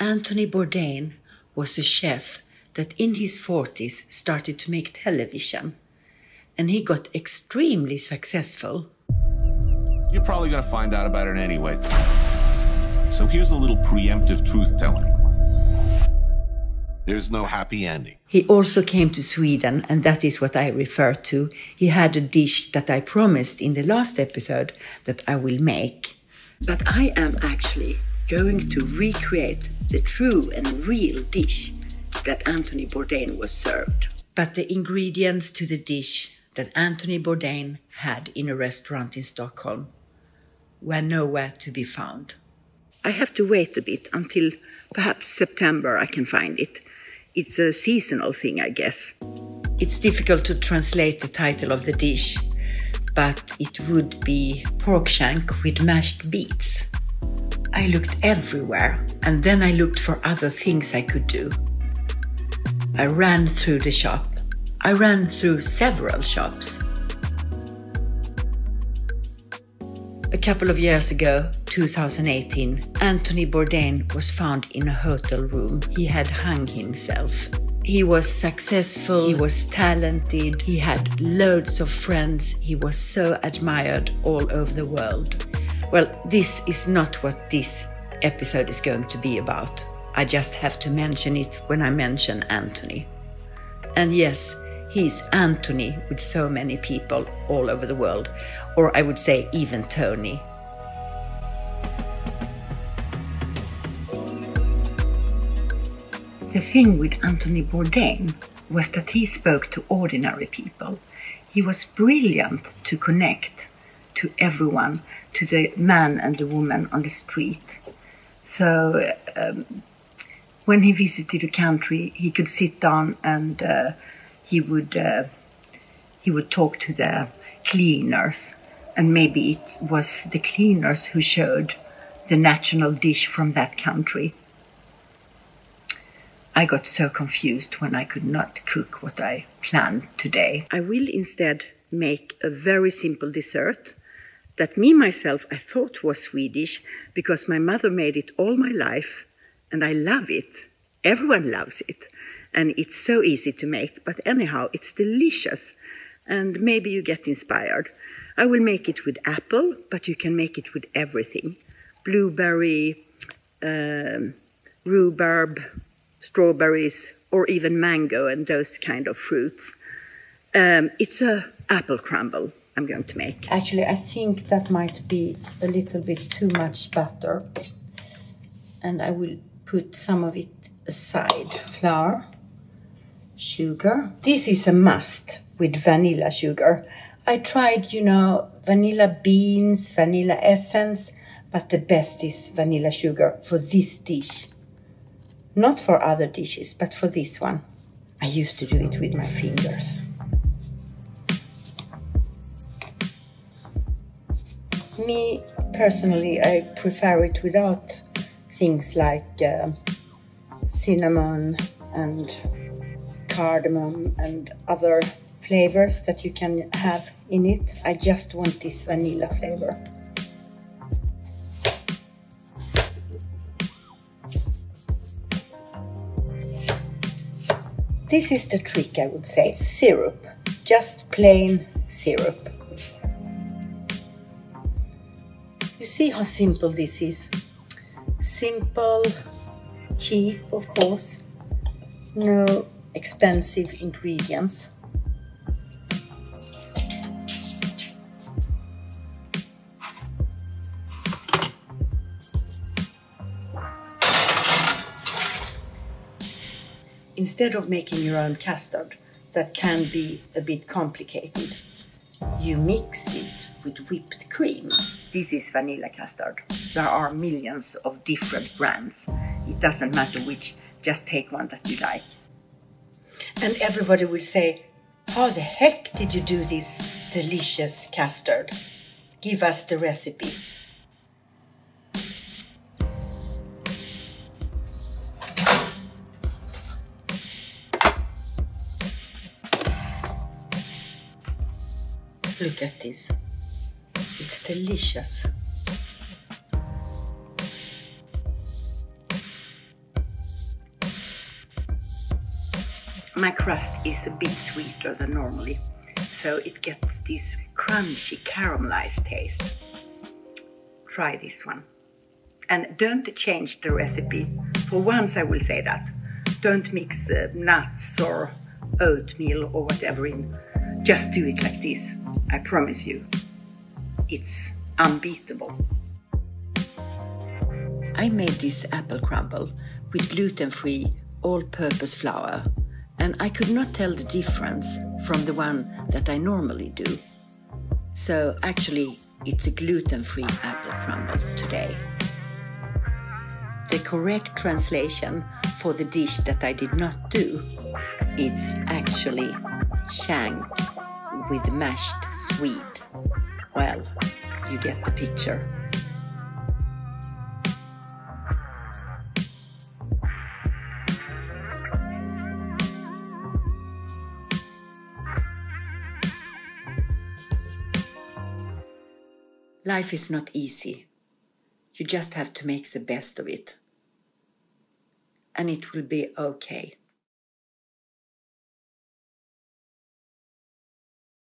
Anthony Bourdain was a chef that in his 40s started to make television, and he got extremely successful. You're probably going to find out about it anyway. So here's a little preemptive truth-telling. There's no happy ending. He also came to Sweden, and that is what I refer to. He had a dish that I promised in the last episode that I will make. But I am actually going to recreate the true and real dish that Anthony Bourdain was served. But the ingredients to the dish that Anthony Bourdain had in a restaurant in Stockholm were nowhere to be found. I have to wait a bit until perhaps September I can find it. It's a seasonal thing, I guess. It's difficult to translate the title of the dish, but it would be pork shank with mashed beets. I looked everywhere, and then I looked for other things I could do. I ran through the shop. I ran through several shops. A couple of years ago, 2018, Anthony Bourdain was found in a hotel room. He had hung himself. He was successful, he was talented, he had loads of friends, he was so admired all over the world. Well, this is not what this episode is going to be about. I just have to mention it when I mention Anthony. And yes, he's Anthony with so many people all over the world, or I would say even Tony. The thing with Anthony Bourdain was that he spoke to ordinary people. He was brilliant to connect to everyone, to the man and the woman on the street. So when he visited a country, he could sit down and he would talk to the cleaners, and maybe it was the cleaners who showed the national dish from that country. I got so confused when I could not cook what I planned today. I will instead make a very simple dessert that myself I thought was Swedish because my mother made it all my life and I love it. Everyone loves it and it's so easy to make, but anyhow it's delicious and maybe you get inspired. I will make it with apple, but you can make it with everything. Blueberry, rhubarb, strawberries, or even mango and those kind of fruits. It's a apple crumble I'm going to make. Actually, I think that might be a little bit too much butter. And I will put some of it aside. Flour, sugar. This is a must with vanilla sugar. I tried, vanilla beans, vanilla essence, but the best is vanilla sugar for this dish. Not for other dishes, but for this one. I used to do it with my fingers. Me, personally, I prefer it without things like cinnamon and cardamom and other flavors that you can have in it. I just want this vanilla flavor. This is the trick, I would say. It's syrup, just plain syrup. You see how simple this is? Simple, cheap, of course. No expensive ingredients. Instead of making your own custard, that can be a bit complicated, you mix it with whipped cream. This is vanilla custard. There are millions of different brands. It doesn't matter which, just take one that you like. And everybody will say, how the heck did you do this delicious custard? Give us the recipe. Look at this. It's delicious. My crust is a bit sweeter than normally, so it gets this crunchy caramelized taste. Try this one. And don't change the recipe. For once I will say that. Don't mix nuts or oatmeal or whatever in. Just do it like this. I promise you. It's unbeatable. I made this apple crumble with gluten-free all-purpose flour, and I could not tell the difference from the one that I normally do. So actually it's a gluten-free apple crumble today. The correct translation for the dish that I did not do, it's actually shank with mashed swede. Well, you get the picture. Life is not easy. You just have to make the best of it. And it will be okay.